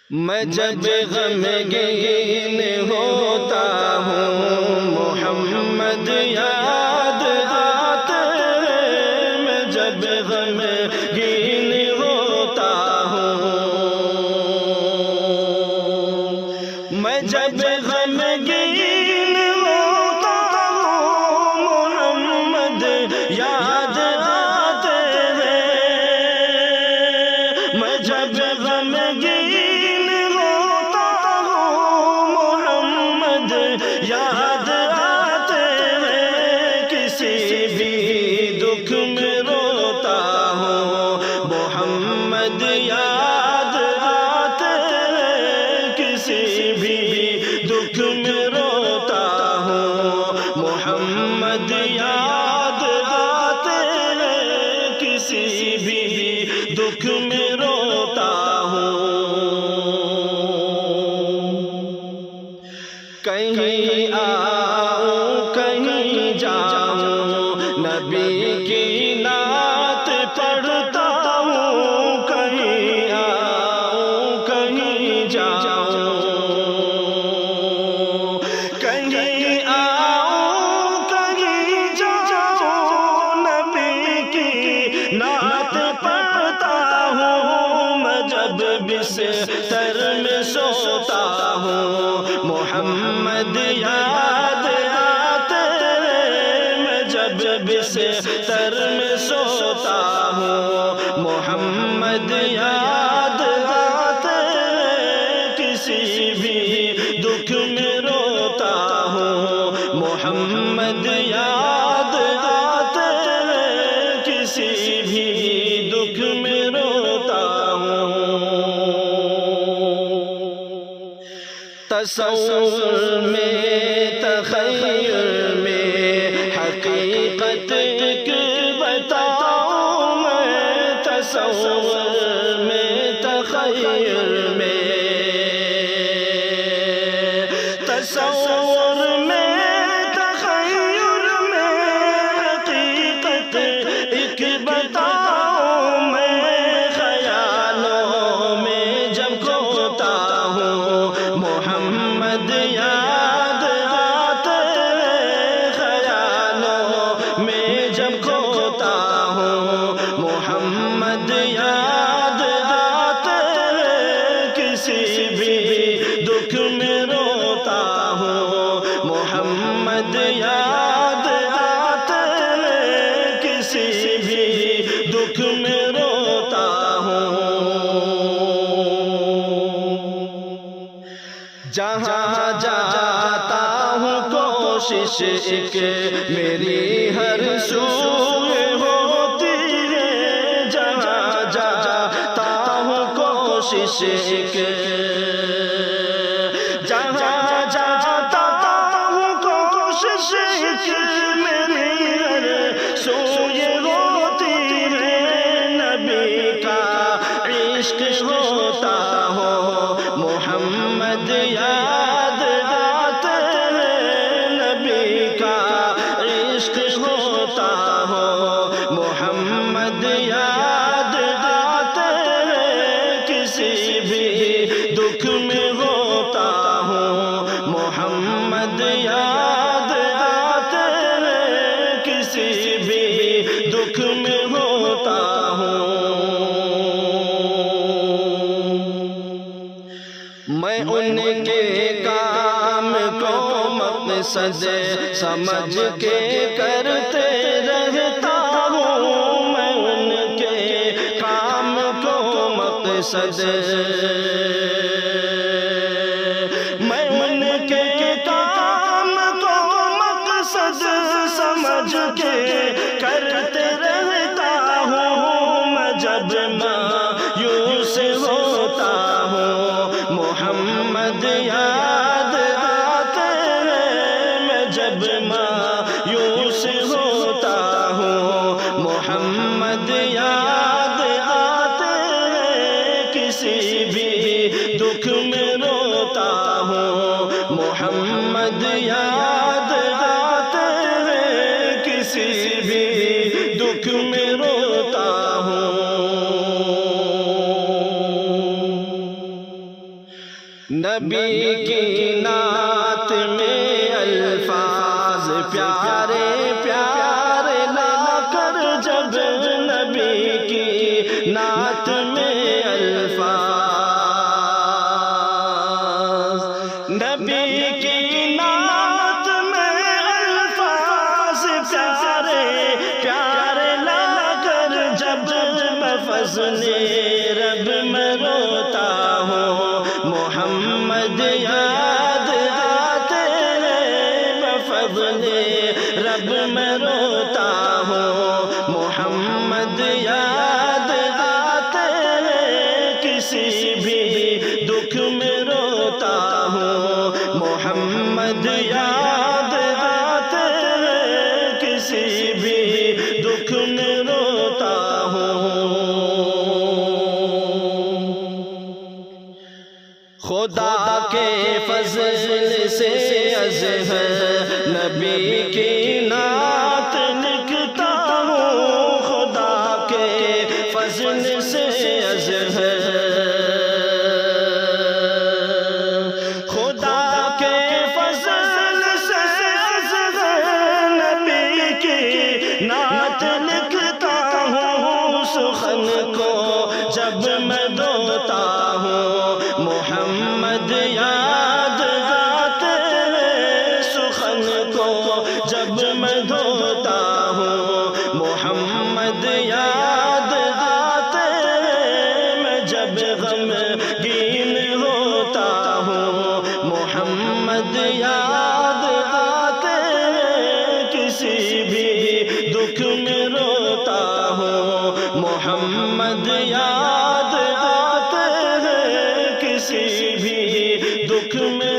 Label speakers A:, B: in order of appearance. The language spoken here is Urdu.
A: میں جب غمگین ہوتا ہوں محمد یاد آتے ہیں، میں جب غمگین ہوتا ہوں، میں جب غمگین ہوتا ہوں محمد یاد آتے ہیں، میں جب غمگین یاد آتے ہیں، کسی بھی دکھ میں روتا ہوں محمد یاد آتے ہیں، کسی بھی دکھ میں روتا ہوں محمد یاد آتے ہیں، کسی بھی دکھ میں روتا ہوں۔ کہیں آؤں کہیں جاؤں نبی کی نعت پڑھتا ہوں، کہیں آؤں کہیں جاؤں، کہیں آؤں کہیں جاؤں نبی کی نعت پڑھتا ہوں، میں جب بستر میں سوتا ہوں محمد یاد آتے ہیں، میں جب بستر میں سوتا ہوں محمد یاد آتے ہیں، کسی بھی دکھ میں روتا ہوں محمد یاد آتے ہیں، کسی بھی دکھ میں روتا ہوں۔ تصور میں تخیل میں حقیقت ایک بتاؤں میں، تصور میں تخیل میں، تصور میں تخیل میں حقیقت ایک بتاؤں میں، خیالوں میں جب کھوتا ہوں محمد یاد آتے ہیں، خیالوں میں جب کھوتا ہوں محمد یاد آتے ہیں، کسی بھی دکھ میں روتا ہوں محمد یاد آتے ہیں، کسی بھی دکھ میں روتا ہوں۔ جہاں جاتا ہوں کوشش ایک میری ہر سوئے ہوتی ہے، جہاں جاتا ہوں کوشش ایک، جہاں جاتا ہوں کوشش ایک میری ہر سوئے ہوتی ہے، نبی کا عشق ہوتا ہو محمد یاد آتے ہیں، نبی کا عشق ہوتا ہو محمد یاد آتے ہیں، کسی بھی دکھ میں ہوتا ہوں محمد یاد آتے ہیں، کسی بھی دکھ میں ہوتا ہوں۔ میں ان کے کام کو مقصد سمجھ کے کرتے رہتا ہوں، میں ان کے کام کو مقصد، میں ان کے کام کو مقصد سمجھ کے کرتے رہتا ہوں، میں جب مایوس ہوتا ہوں محمد یاد آتے ہیں، میں جب مایوس ہوتا ہوں محمد یاد آتے ہیں، کسی بھی دکھ میں روتا ہوں محمد یاد آتے ہیں، کسی بھی دکھ میں روتا ہوں۔ نبی کی نعت میں الفاظ پیارے پیارے لا کر جب نبی کی نعت میں الفاظ نبی کی نعت میں الفاظ پیارے پیارے لا کر جب میں فضل رب میں روتا ہوں محمد یاد آتے ہیں بفضل رب میں روتا ہوں محمد یاد آتے ہیں کسی بھی دکھ میں روتا ہوں محمد یاد آتے ہیں کسی بھی دکھ میں روتا ہوں خدا کے فضل سے ازہر نبی کی نعت لکھتا ہوں خدا کے فضل سے ازہر خدا کے فضل سے ازہر نبی کی نعت لکھتا ہوں سخن کو جب میں دھوتا ہوں محمد یاد آتے ہیں سخن کو جب میں دھوتا ہوں محمد یاد آتے ہیں میں جب غمگین ہوتا ہوں محمد یاد آتے ہیں کسی بھی دکھ میں روتا ہوں محمد یاد آتے ہیں کسی بھی دکھ میں